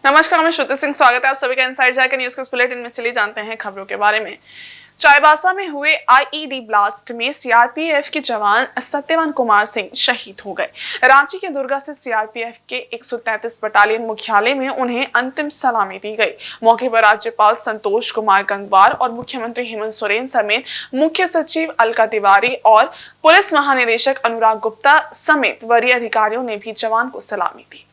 नमस्कार, मैं श्रुति सिंह। स्वागत है आप सभी का इनसाइड जाकर न्यूज के बुलेटिन में। चलिए जानते हैं खबरों के बारे में। चाईबासा में हुए आईईडी ब्लास्ट में सीआरपीएफ के जवान सत्यवान कुमार सिंह शहीद हो गए। रांची के दुर्गा से सीआरपीएफ के 133 बटालियन मुख्यालय में उन्हें अंतिम सलामी दी गई। मौके पर राज्यपाल संतोष कुमार गंगवार और मुख्यमंत्री हेमंत सोरेन समेत मुख्य सचिव अलका तिवारी और पुलिस महानिदेशक अनुराग गुप्ता समेत वरीय अधिकारियों ने भी जवान को सलामी दी।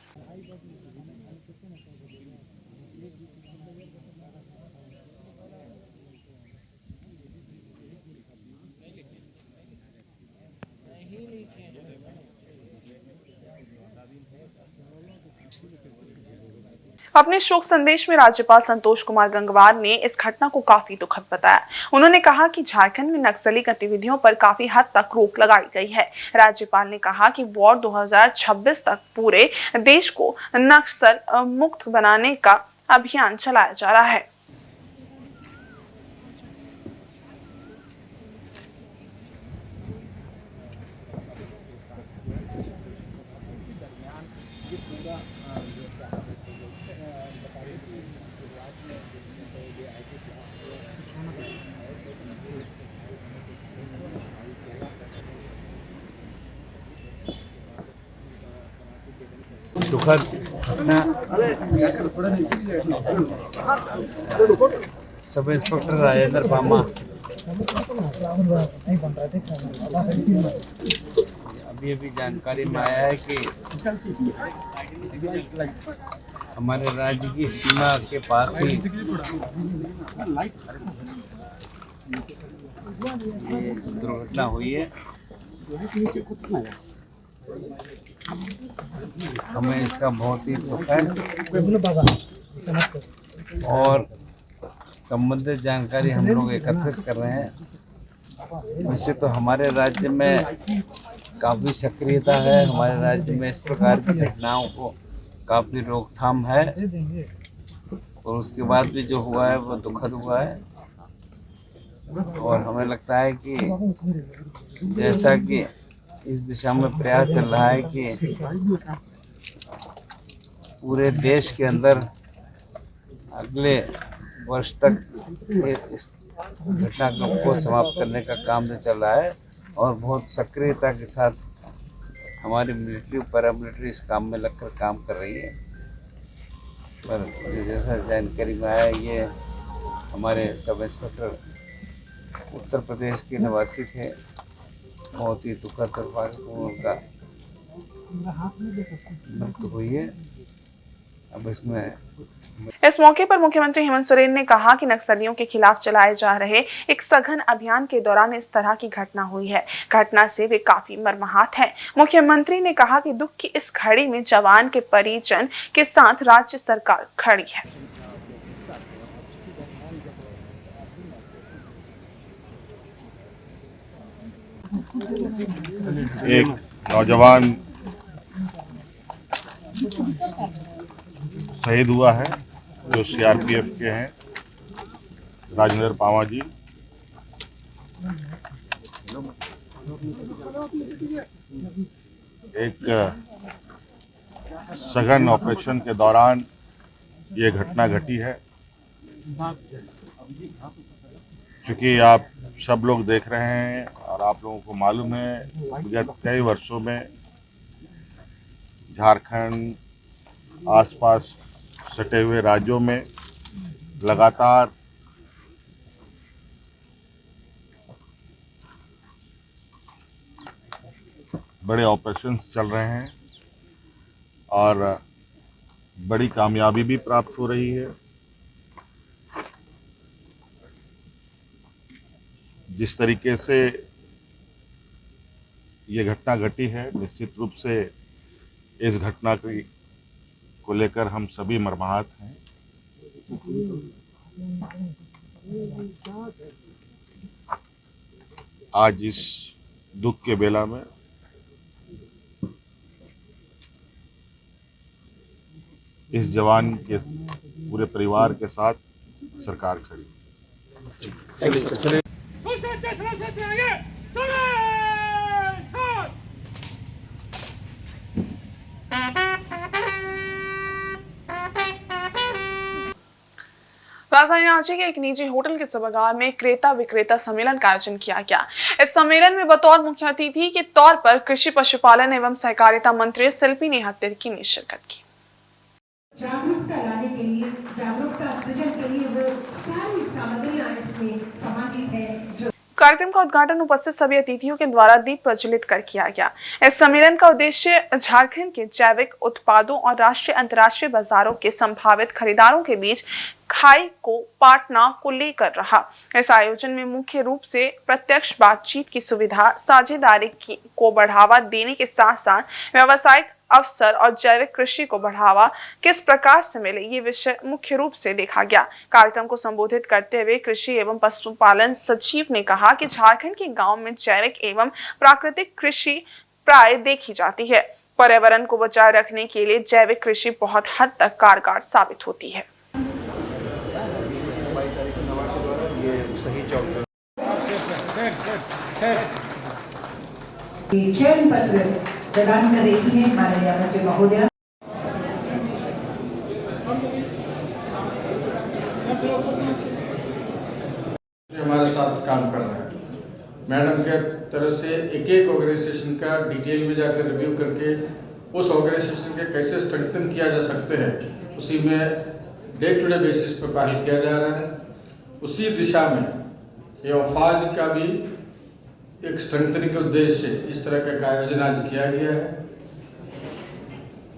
अपने शोक संदेश में राज्यपाल संतोष कुमार गंगवार ने इस घटना को काफी दुखद बताया। उन्होंने कहा कि झारखंड में नक्सली गतिविधियों पर काफी हद तक रोक लगाई गई है। राज्यपाल ने कहा कि वॉर 2026 तक पूरे देश को नक्सल मुक्त बनाने का अभियान चलाया जा रहा है। दुखद घटना सब इंस्पेक्टर राजेंद्र बामा अभी जानकारी में आया है कि हमारे राज्य की सीमा के पास ही ये दुर्घटना हुई है। हमें इसका बहुत ही दुख है और संबंधित जानकारी हम लोग एकत्रित कर रहे हैं। वैसे तो हमारे राज्य में काफ़ी सक्रियता है, हमारे राज्य में इस प्रकार की घटनाओं को काफ़ी रोकथाम है और उसके बाद भी जो हुआ है वो दुखद हुआ है। और हमें लगता है कि जैसा कि इस दिशा में प्रयास चल रहा है कि पूरे देश के अंदर अगले वर्ष तक इस घटना को समाप्त करने का जो चल रहा है और बहुत सक्रियता के साथ हमारी मिलिट्री पैरामिलिट्री इस काम में लगकर काम कर रही है। पर जैसा जानकारी में आया, ये हमारे सब इंस्पेक्टर उत्तर प्रदेश के निवासी थे। बहुत ही दुखद दुर्भाग्यपूर्ण उनका मृत्यु हुई है। अब इसमें इस मौके पर मुख्यमंत्री हेमंत सोरेन ने कहा कि नक्सलियों के खिलाफ चलाए जा रहे एक सघन अभियान के दौरान इस तरह की घटना हुई है। घटना से वे काफी मर्माहत हैं। मुख्यमंत्री ने कहा कि दुख की इस घड़ी में जवान के परिजन के साथ राज्य सरकार खड़ी है। एक नौजवान शहीद हुआ है जो सीआरपीएफ के हैं, राजेंद्र बामा जी। एक सघन ऑपरेशन के दौरान ये घटना घटी है। क्योंकि आप सब लोग देख रहे हैं और आप लोगों को मालूम है, विगत कई वर्षों में झारखंड आसपास सटे हुए राज्यों में लगातार बड़े ऑपरेशंस चल रहे हैं और बड़ी कामयाबी भी प्राप्त हो रही है। जिस तरीके से ये घटना घटी है, निश्चित रूप से इस घटना को लेकर हम सभी मर्माहत हैं। आज इस दुख के बेला में इस जवान के पूरे परिवार के साथ सरकार खड़ी है। राजधानी रांची के एक निजी होटल के सभागार में क्रेता विक्रेता सम्मेलन का आयोजन किया गया। इस सम्मेलन में बतौर मुख्य अतिथि के तौर पर कृषि पशुपालन एवं सहकारिता मंत्री शिल्पी नेहा तिर्की ने शिरकत की। जागरूकता लाने के लिए, जागरूकता सृजन के लिए वो सारी सामग्रियां इसमें समाहित है। जो कार्यक्रम का उद्घाटन उपस्थित सभी अतिथियों के द्वारा दीप प्रज्वलित कर किया गया। इस सम्मेलन का उद्देश्य झारखंड के जैविक उत्पादों और राष्ट्रीय अंतर्राष्ट्रीय बाजारों के संभावित खरीदारों के बीच खाई को पाटना को लेकर रहा। इस आयोजन में मुख्य रूप से प्रत्यक्ष बातचीत की सुविधा, साझेदारी को बढ़ावा देने के साथ साथ व्यावसायिक अवसर और जैविक कृषि को बढ़ावा किस प्रकार से मिले, ये विषय मुख्य रूप से देखा गया। कार्यक्रम को संबोधित करते हुए कृषि एवं पशुपालन सचिव ने कहा कि झारखंड के गांव में जैविक एवं प्राकृतिक कृषि प्राय देखी जाती है। पर्यावरण को बचाए रखने के लिए जैविक कृषि बहुत हद तक कारगर साबित होती है। चयन पत्र प्रदान कर रही है माननीय अध्यक्ष महोदय। हमारे साथ काम कर रहा है। मैडम के तरफ से एक एक ऑर्गेनाइजेशन का डिटेल में जाकर रिव्यू करके उस ऑर्गेनाइजेशन के कैसे स्ट्रेंथन किया जा सकते हैं, उसी में डे टू डे बेसिस पर पहल किया जा रहा है। उसी दिशा में ये औफाज का भी एक स्ट्रेंथनिंग के उद्देश्य से इस तरह का आयोजन आज किया गया है।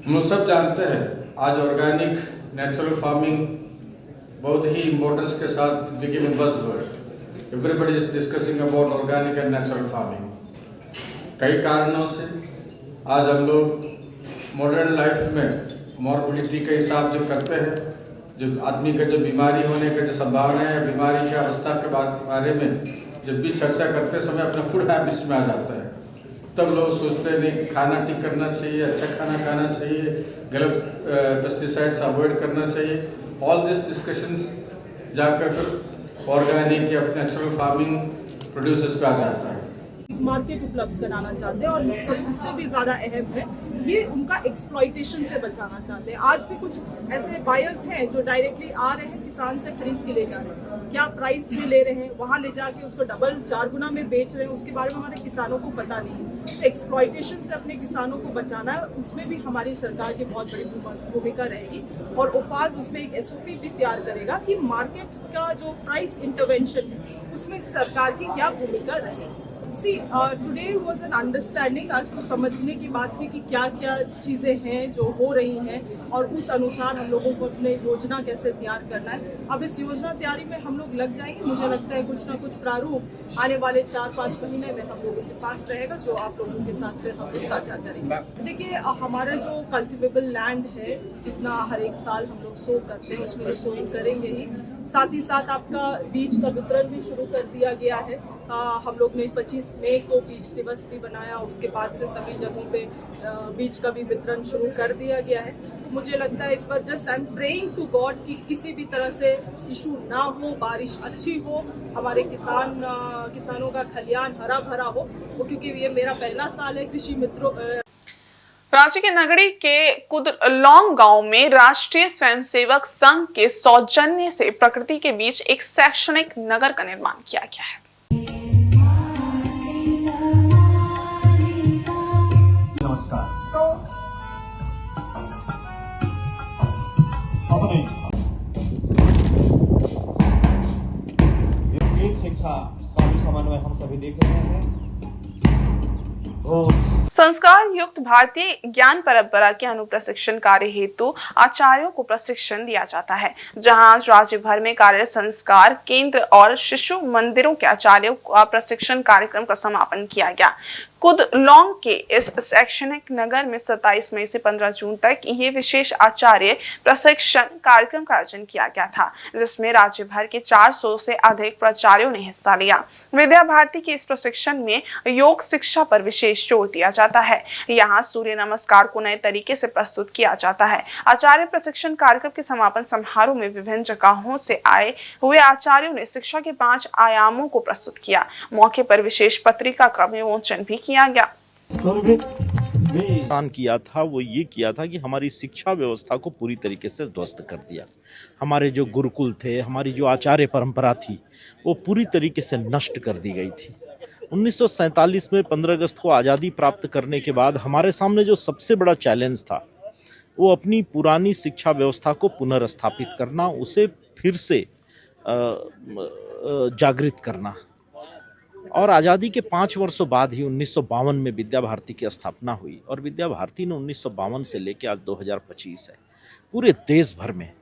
हम सब जानते हैं आज ऑर्गेनिक नेचुरल फार्मिंग बहुत ही इम्पोर्टेंस के साथ became a buzzword. Everybody is discussing about organic and natural farming. कई कारणों से आज हम लोग मॉडर्न लाइफ में मॉर्बिडिटी का हिसाब जो करते हैं, जो आदमी का जो बीमारी होने का जो संभावना है, बीमारी की अवस्था के बारे में जब भी चर्चा करते समय अपना फूड हैबिट्स में आ जाता है, तब लोग सोचते हैं नहीं खाना ठीक करना चाहिए, अच्छा खाना खाना चाहिए, गलत पेस्टिसाइड्स अवॉइड करना चाहिए। ऑल दिस डिस्कशंस जाकर फिर ऑर्गेनिक या नेचुरल फार्मिंग प्रोड्यूसर्स पे आ जाता है। मार्केट उपलब्ध कराना चाहते हैं और सब उससे भी ज़्यादा अहम है ये उनका एक्सप्लॉइटेशन से बचाना चाहते हैं। आज भी कुछ ऐसे बायर्स हैं जो डायरेक्टली आ रहे हैं, किसान से खरीद के ले जा रहे हैं, क्या प्राइस में ले रहे हैं, वहाँ ले जाके उसको डबल 4 गुना में बेच रहे हैं, उसके बारे में हमारे किसानों को पता नहीं है। एक्सप्लॉइटेशन से अपने किसानों को बचाना है, उसमें भी हमारी सरकार की बहुत बड़ी भूमिका रहेगी और ओफाज उसमें एक SOP भी तैयार करेगा कि मार्केट का जो प्राइस इंटरवेंशन है उसमें सरकार की क्या भूमिका रहेगी। Today was an understanding. आज तो समझने की बात थी कि क्या क्या चीज़ें हैं जो हो रही हैं और उस अनुसार हम लोगों को अपने योजना कैसे तैयार करना है। अब इस योजना तैयारी में हम लोग लग जाएंगे। मुझे लगता है कुछ ना कुछ प्रारूप आने वाले 4-5 महीने में हम लोगों के पास रहेगा, जो आप लोगों के साथ फिर हम लोग साझा करेंगे। देखिए, हमारा जो कल्टिवेबल लैंड है, जितना हर एक साल हम लोग सो करते हैं उसमें तो सोइंग करेंगे ही। साथ ही साथ आपका बीज का वितरण भी शुरू कर दिया गया है। हम लोग ने 25 मई को बीज दिवस भी बनाया, उसके बाद से सभी जगहों पे बीज का भी वितरण शुरू कर दिया गया है। तो मुझे लगता है इस बार just I am praying to God कि किसी भी तरह से इशू ना हो, बारिश अच्छी हो, हमारे किसानों का खलियान हरा भरा हो, क्योंकि ये मेरा पहला साल है कृषि मित्रों। रांची के नगड़ी के कुदलौंग गांव में राष्ट्रीय स्वयंसेवक संघ के सौजन्य से प्रकृति के बीच एक शैक्षणिक नगर का निर्माण किया गया है। नमस्कार। एक शिक्षा का समन्वय हम सभी देख रहे हैं। संस्कार युक्त भारतीय ज्ञान परंपरा के अनुप्रशिक्षण कार्य हेतु आचार्यों को प्रशिक्षण दिया जाता है, जहां आज राज्य भर में कार्यरत संस्कार केंद्र और शिशु मंदिरों के आचार्यों का प्रशिक्षण कार्यक्रम का समापन किया गया। कुदलौंग के इस शैक्षणिक नगर में 27 मई से 15 जून तक ये विशेष आचार्य प्रशिक्षण कार्यक्रम का आयोजन किया गया था, जिसमें राज्य भर के 400 से अधिक प्राचार्यों ने हिस्सा लिया। विद्या भारती के इस प्रशिक्षण में योग शिक्षा पर विशेष जोर दिया जाता है। यहाँ सूर्य नमस्कार को नए तरीके से प्रस्तुत किया जाता है। आचार्य प्रशिक्षण कार्यक्रम के समापन समारोह में विभिन्न जगहों से आए हुए आचार्यों ने शिक्षा के 5 आयामों को प्रस्तुत किया। मौके पर विशेष पत्रिका का विमोचन भी किया गया। नुकसान किया था वो ये किया था कि हमारी शिक्षा व्यवस्था को पूरी तरीके से ध्वस्त कर दिया। हमारे जो गुरुकुल थे, हमारी जो आचार्य परंपरा थी, वो पूरी तरीके से नष्ट कर दी गई थी। 1947 में 15 अगस्त को आज़ादी प्राप्त करने के बाद हमारे सामने जो सबसे बड़ा चैलेंज था वो अपनी पुरानी शिक्षा व्यवस्था को पुनर्स्थापित करना, उसे फिर से जागृत करना। और आज़ादी के 5 वर्षों बाद ही 1952 में विद्या भारती की स्थापना हुई और विद्या भारती ने 1952 से लेकर आज 2025 है पूरे देश भर में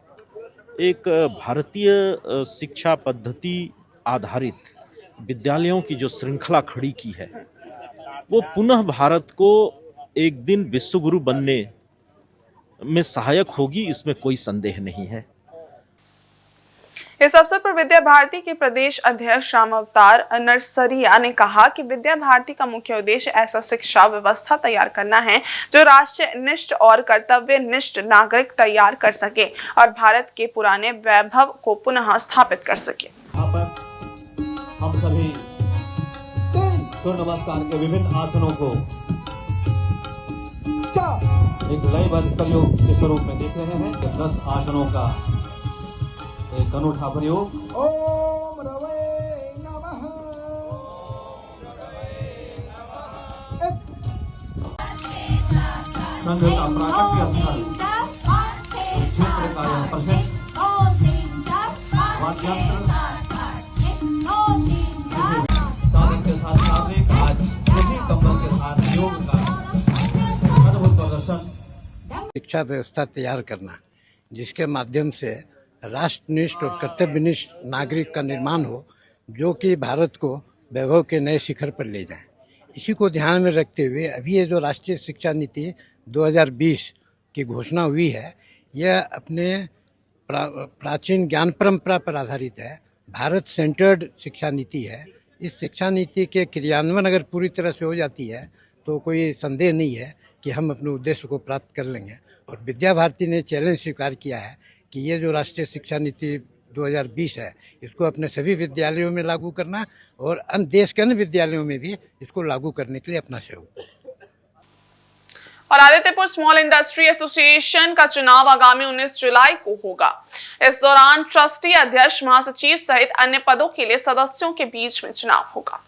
एक भारतीय शिक्षा पद्धति आधारित विद्यालयों की जो श्रृंखला खड़ी की है, वो पुनः भारत को एक दिन विश्वगुरु बनने में सहायक होगी, इसमें कोई संदेह नहीं है। इस अवसर पर विद्या भारती के प्रदेश अध्यक्ष राम अवतार नरसरिया ने कहा कि विद्या भारती का मुख्य उद्देश्य ऐसा शिक्षा व्यवस्था तैयार करना है जो राष्ट्र निष्ठ और कर्तव्य निष्ठ नागरिक तैयार कर सके और भारत के पुराने वैभव को पुनः स्थापित कर सके। यहाँ पर हम सभी सूर्य नमस्कार के विभिन्न आसनों को एक लयबद्ध प्रयोग के स्वरूप में देख रहे हैं। 10 आसनों का एक अनूठा प्रयोग। ओम रवे नमः। संघ का प्राकट्य स्थल क्षेत्र का यह प्रसिद्ध वाद्ययंत्र साधक के साथ नागरिक आज इसी कंबल के साथ योग का अद्भुत प्रदर्शन। शिक्षा व्यवस्था तैयार करना जिसके माध्यम से राष्ट्रनिष्ठ और कर्तव्यनिष्ठ नागरिक का निर्माण हो, जो कि भारत को वैभव के नए शिखर पर ले जाए। इसी को ध्यान में रखते हुए अभी ये जो राष्ट्रीय शिक्षा नीति 2020 की घोषणा हुई है, यह अपने प्राचीन ज्ञान परंपरा पर आधारित है। भारत सेंटर्ड शिक्षा नीति है। इस शिक्षा नीति के क्रियान्वयन अगर पूरी तरह से हो जाती है तो कोई संदेह नहीं है कि हम अपने उद्देश्य को प्राप्त कर लेंगे। और विद्या भारती ने चैलेंज स्वीकार किया है कि ये जो राष्ट्रीय शिक्षा नीति 2020 है, इसको अपने सभी विद्यालयों में लागू करना और देश के अन्य विद्यालयों में भी इसको लागू करने के लिए अपना सहयोग। और आदित्यपुर स्मॉल इंडस्ट्री एसोसिएशन का चुनाव आगामी 19 जुलाई को होगा। इस दौरान ट्रस्टी, अध्यक्ष, महासचिव सहित अन्य पदों के लिए सदस्यों के बीच में चुनाव होगा।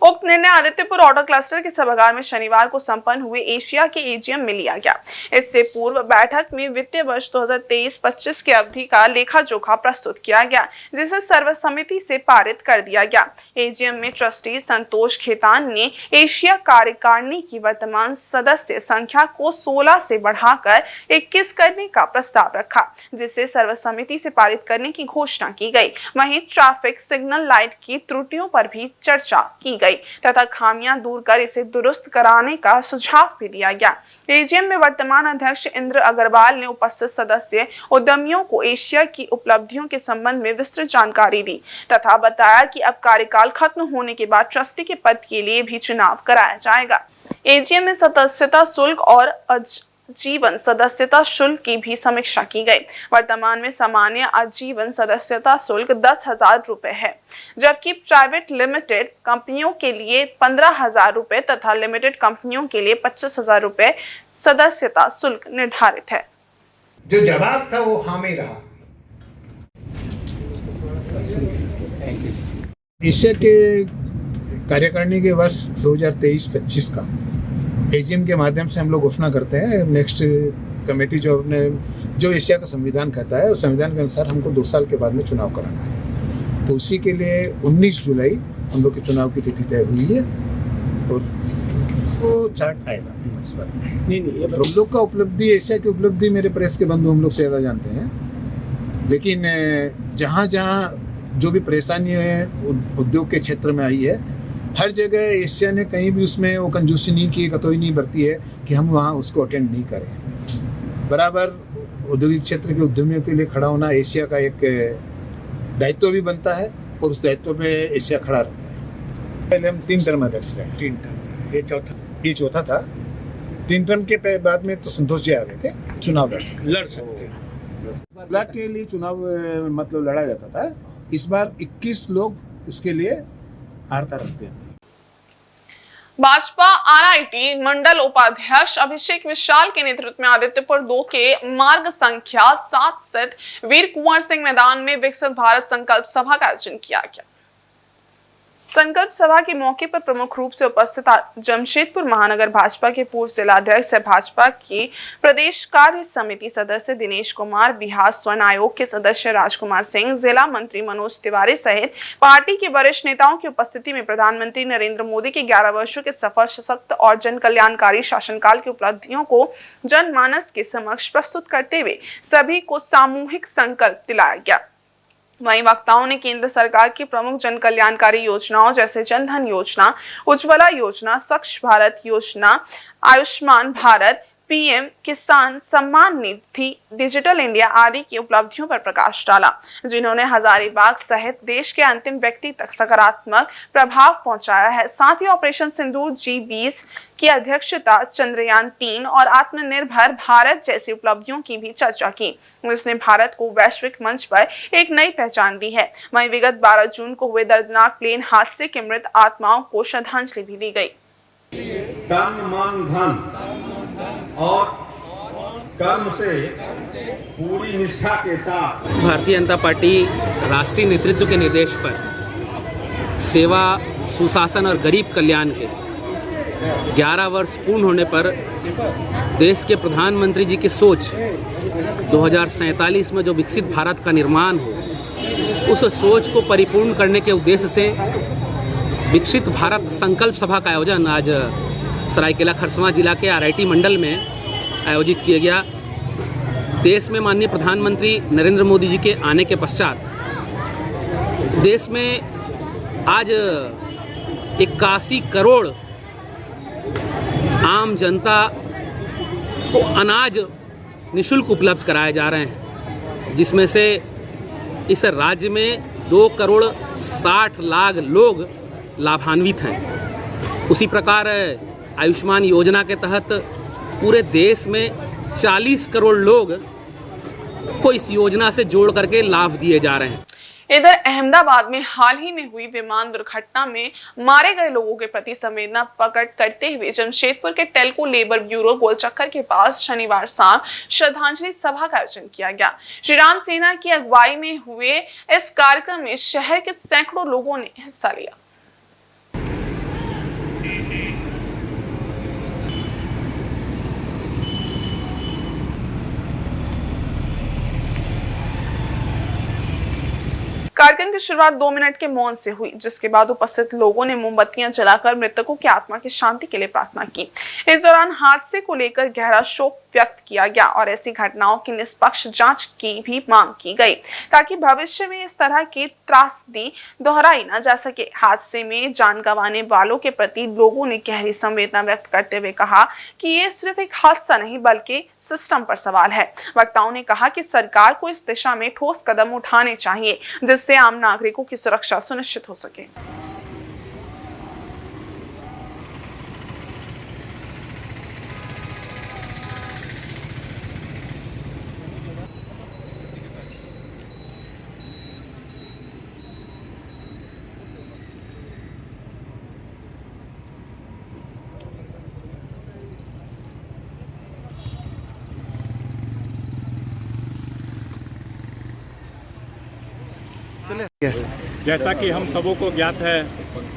उक्त निर्णय आदित्यपुर ऑर्डर क्लस्टर के सभागार में शनिवार को संपन्न हुए एशिया के एजीएम में लिया गया। इससे पूर्व बैठक में वित्तीय वर्ष 2023-25 की अवधि का लेखा जोखा प्रस्तुत किया गया, जिसे सर्वसम्मति से पारित कर दिया गया। एजीएम में ट्रस्टी संतोष खेतान ने एशिया कार्यकारिणी की वर्तमान सदस्य संख्या को 16 से बढ़ाकर 21 करने का प्रस्ताव रखा, जिसे सर्वसम्मति से पारित करने की घोषणा की गई। वहीं ट्रैफिक सिग्नल लाइट की त्रुटियों पर भी चर्चा की गई तथा खामियां दूर कर इसे दुरुस्त कराने का सुझाव भी दिया गया। एजीएम में वर्तमान अध्यक्ष इंद्र अग्रवाल ने उपस्थित सदस्य उद्यमियों को एशिया की उपलब्धियों के संबंध में विस्तृत जानकारी दी तथा बताया कि अब कार्यकाल खत्म होने के बाद ट्रस्टी के पद के लिए भी चुनाव कराया जाएगा। एजीएम में सदस्यता शुल्क और जीवन सदस्यता शुल्क की भी समीक्षा की गई। वर्तमान में सामान्य आजीवन सदस्यता शुल्क 10,000 रुपए है, जबकि प्राइवेट लिमिटेड कंपनियों के लिए 15,000 रुपए तथा लिमिटेड कंपनियों के लिए 25,000 रुपए सदस्यता शुल्क निर्धारित है। जो जवाब था वो हाँ में रहा। एशिया के कार्यकारिणी के वर्ष 2023-25 का एजीएम के माध्यम से हम लोग घोषणा करते हैं। नेक्स्ट कमेटी जो एशिया का संविधान कहता है, उस संविधान के अनुसार हमको 2 साल के बाद में चुनाव कराना है। तो उसी के लिए 19 जुलाई हम लोग के चुनाव की तिथि तय हुई है और वो चार्ट आएगा इस बात में। नहीं हम लोग का उपलब्धि, एशिया की उपलब्धि मेरे प्रेस के बंधु हम लोग से ज़्यादा जानते हैं, लेकिन जहाँ जहाँ जो भी परेशानी है उद्योग के क्षेत्र में आई है, हर जगह एशिया ने कहीं भी उसमें वो कंजूसी नहीं की, कतई नहीं बरती है कि हम वहाँ उसको अटेंड नहीं करें। बराबर औद्योगिक क्षेत्र के उद्यमियों के लिए खड़ा होना एशिया का एक दायित्व भी बनता है और उस दायित्व पे एशिया खड़ा रहता है। पहले हम 3 टर्म अध्यक्ष रहे। 3 टर्म, ये चौथा था। 3 टर्म के बाद में तो संतोष जी आ गए थे, चुनाव लड़ सकते ब्लॉक के लिए चुनाव मतलब लड़ा जाता था। इस बार 21 लोग उसके लिए आर्ता रखते हैं। भाजपा आरआईटी मंडल उपाध्यक्ष अभिषेक विशाल के नेतृत्व में आदित्यपुर 2 के मार्ग संख्या 7 स्थित वीर कुंवर सिंह मैदान में विकसित भारत संकल्प सभा का आयोजन किया गया। संकल्प सभा के मौके पर प्रमुख रूप से उपस्थित जमशेदपुर महानगर भाजपा के पूर्व जिलाध्यक्ष भाजपा की प्रदेश कार्य समिति सदस्य दिनेश कुमार, बिहार स्वर्ण आयोग के सदस्य राजकुमार सिंह, जिला मंत्री मनोज तिवारी सहित पार्टी के वरिष्ठ नेताओं की उपस्थिति में प्रधानमंत्री नरेंद्र मोदी के 11 वर्षों के सफल, सशक्त और जन कल्याणकारी शासनकाल की उपलब्धियों को जनमानस के समक्ष प्रस्तुत करते हुए सभी को सामूहिक संकल्प दिलाया गया। वहीं वक्ताओं ने केंद्र सरकार की प्रमुख जन कल्याणकारी योजनाओं जैसे जन धन योजना, उज्ज्वला योजना, स्वच्छ भारत योजना, आयुष्मान भारत, पीएम किसान सम्मान निधि, डिजिटल इंडिया आदि की उपलब्धियों पर प्रकाश डाला, जिन्होंने हजारीबाग सहित देश के अंतिम व्यक्ति तक सकारात्मक प्रभाव पहुंचाया है। साथ ही ऑपरेशन सिंदूर G20 की अध्यक्षता, चंद्रयान 3 और आत्मनिर्भर भारत जैसी उपलब्धियों की भी चर्चा की, जिसने भारत को वैश्विक मंच पर एक नई पहचान दी है। वहीं विगत 12 जून को हुए दर्दनाक प्लेन हादसे के मृत आत्माओं को श्रद्धांजलि भी दी गई। तन मन धन और कर्म से पूरी निष्ठा के साथ भारतीय जनता पार्टी राष्ट्रीय नेतृत्व के निर्देश पर सेवा, सुशासन और गरीब कल्याण के 11 वर्ष पूर्ण होने पर देश के प्रधानमंत्री जी की सोच 2047 में जो विकसित भारत का निर्माण हो, उस सोच को परिपूर्ण करने के उद्देश्य से विकसित भारत संकल्प सभा का आयोजन आज सरायकेला खरसावां जिला के आरआईटी मंडल में आयोजित किया गया। देश में माननीय प्रधानमंत्री नरेंद्र मोदी जी के आने के पश्चात देश में आज 81 करोड़ आम जनता को अनाज निःशुल्क उपलब्ध कराए जा रहे हैं, जिसमें से इस राज्य में 2 करोड़ 60 लाख लोग लाभान्वित हैं। उसी प्रकार आयुष्मान योजना के तहत पूरे देश में 40 करोड़ लोग को इस योजना से जोड़ करके लाभ दिए जा रहे हैं। इधर अहमदाबाद में हाल ही में हुई विमान दुर्घटना में मारे गए लोगों के प्रति संवेदना प्रकट करते हुए जमशेदपुर के टेल्को लेबर ब्यूरो गोलचक्कर के पास शनिवार शाम श्रद्धांजलि सभा का आयोजन किया गया। श्री राम सेना की अगुवाई में हुए इस कार्यक्रम में शहर के सैकड़ों लोगों ने हिस्सा लिया। कार्यक्रम की शुरुआत 2 मिनट के मौन से हुई, जिसके बाद उपस्थित लोगों ने मोमबत्तियां जलाकर मृतकों की आत्मा की शांति के लिए प्रार्थना की। इस दौरान हादसे को लेकर गहरा शोक व्यक्त किया गया और ऐसी घटनाओं की निष्पक्ष जांच की भी मांग की गई, ताकि भविष्य में इस तरह की त्रासदी दोहराई न जा सके। हादसे में जान गंवाने वालों के प्रति लोगों ने गहरी संवेदना व्यक्त करते हुए कहा कि ये सिर्फ एक हादसा नहीं बल्कि सिस्टम पर सवाल है। वक्ताओं ने कहा कि सरकार को इस दिशा में ठोस कदम उठाने चाहिए, जिससे आम नागरिकों की सुरक्षा सुनिश्चित हो सके। जैसा कि हम सबों को ज्ञात है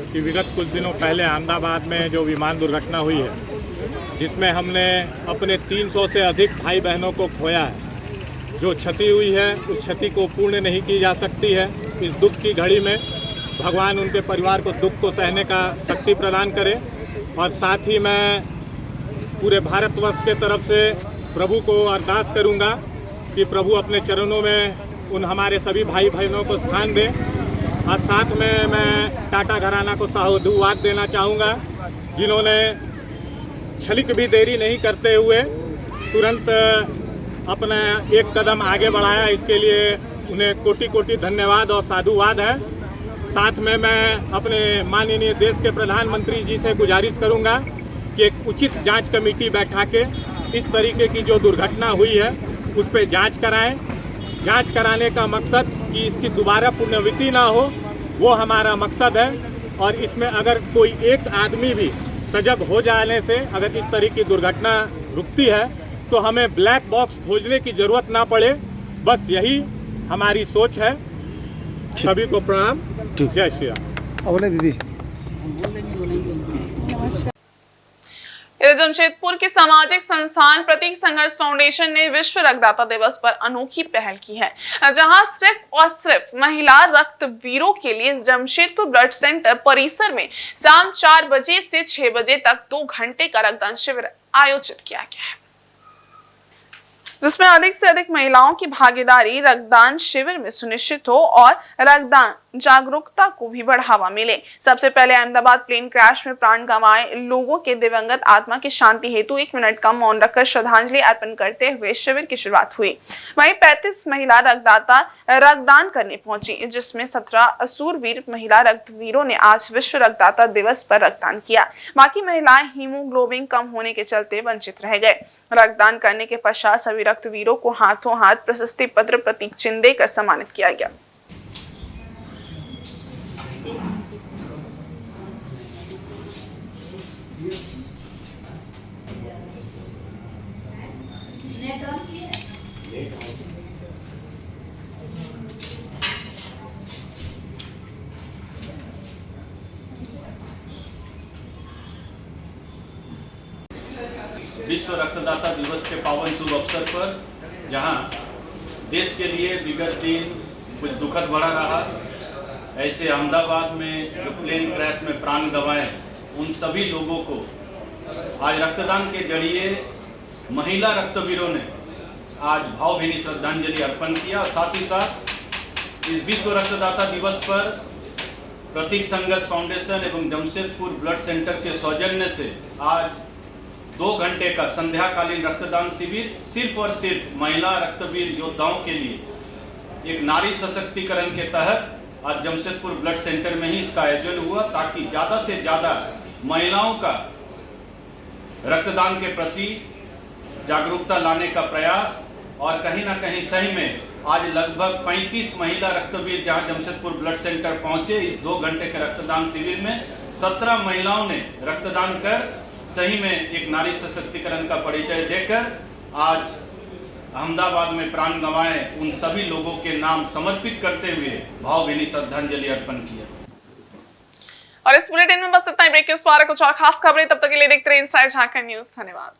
कि विगत कुछ दिनों पहले अहमदाबाद में जो विमान दुर्घटना हुई है, जिसमें हमने अपने 300 से अधिक भाई बहनों को खोया है। जो क्षति हुई है उस क्षति को पूर्ण नहीं की जा सकती है। इस दुख की घड़ी में भगवान उनके परिवार को दुख को सहने का शक्ति प्रदान करे। और साथ ही मैं पूरे भारतवर्ष के तरफ से प्रभु को अरदास करूंगा कि प्रभु अपने चरणों में उन हमारे सभी भाई बहनों को स्थान दे। और साथ में मैं टाटा घराना को साधुवाद देना चाहूँगा, जिन्होंने क्षणिक भी देरी नहीं करते हुए तुरंत अपना एक कदम आगे बढ़ाया। इसके लिए उन्हें कोटि कोटि धन्यवाद और साधुवाद है। साथ में मैं अपने माननीय देश के प्रधानमंत्री जी से गुजारिश करूँगा कि एक उचित जांच कमेटी बैठा के इस तरीके की जो दुर्घटना हुई है उस पर जाँच कराएँ। जांच कराने का मकसद कि इसकी दोबारा पुनरावृत्ति ना हो, वो हमारा मकसद है। और इसमें अगर कोई एक आदमी भी सजग हो जाने से अगर इस तरह की दुर्घटना रुकती है तो हमें ब्लैक बॉक्स खोजने की जरूरत ना पड़े। बस यही हमारी सोच है। सभी को प्रणाम। जय श्री राम। इधर जमशेदपुर के सामाजिक संस्थान प्रतीक संघर्ष फाउंडेशन ने विश्व रक्तदाता दिवस पर अनोखी पहल की है, जहां सिर्फ और सिर्फ महिला रक्तवीरों के लिए जमशेदपुर ब्लड सेंटर परिसर में शाम 4 बजे से 6 बजे तक 2 घंटे का रक्तदान शिविर आयोजित किया गया है, जिसमें अधिक से अधिक महिलाओं की भागीदारी रक्तदान शिविर में सुनिश्चित हो और रक्तदान जागरूकता को भी बढ़ावा मिले। सबसे पहले अहमदाबाद प्लेन क्रैश में प्राण गंवाए लोगों के दिवंगत आत्मा की शांति हेतु 1 मिनट का मौन रखकर श्रद्धांजलि अर्पण करते हुए शिविर की शुरुआत हुई। वहीं 35 महिला रक्तदाता रक्तदान करने पहुंची, जिसमें 17 सूरवीर महिला रक्तवीरों ने आज विश्व रक्तदाता दिवस पर रक्तदान किया। बाकी महिलाएं हीमोग्लोबिन कम होने के चलते वंचित रह गए। रक्तदान करने के पश्चात सभी रक्तवीरों को हाथों हाथ प्रशस्ति पत्र प्रतीक चिन्ह देकर सम्मानित किया गया। विश्व रक्तदाता दिवस के पावन शुभ अवसर पर, जहां देश के लिए विगत दिन कुछ दुखद भरा रहा, ऐसे अहमदाबाद में जो प्लेन क्रैश में प्राण गंवाए उन सभी लोगों को आज रक्तदान के जरिए महिला रक्तवीरों ने आज भावभीनी श्रद्धांजलि अर्पण किया। साथ ही साथ इस विश्व रक्तदाता दिवस पर प्रतीक संघर्ष फाउंडेशन एवं जमशेदपुर ब्लड सेंटर के सौजन्य से आज 2 घंटे का संध्याकालीन रक्तदान शिविर सिर्फ और सिर्फ महिला रक्तवीर योद्धाओं के लिए एक नारी सशक्तिकरण के तहत आज जमशेदपुर ब्लड सेंटर में ही इसका आयोजन हुआ, ताकि ज़्यादा से ज़्यादा महिलाओं का रक्तदान के प्रति जागरूकता लाने का प्रयास। और कहीं ना कहीं सही में आज लगभग 35 महिला रक्तवीर जहां जमशेदपुर ब्लड सेंटर पहुंचे, इस 2 घंटे के रक्तदान शिविर में 17 महिलाओं ने रक्तदान कर सही में एक नारी सशक्तिकरण का परिचय देकर आज अहमदाबाद में प्राण गंवाए उन सभी लोगों के नाम समर्पित करते हुए भावभीनी श्रद्धांजलि अर्पण किया। और इस बुलेटिन में बस इतना ही। ब्रेक के उस पार कुछ और खास खबरें, तब तक के लिए देखते रहिए इनसाइड झारखंड न्यूज। धन्यवाद।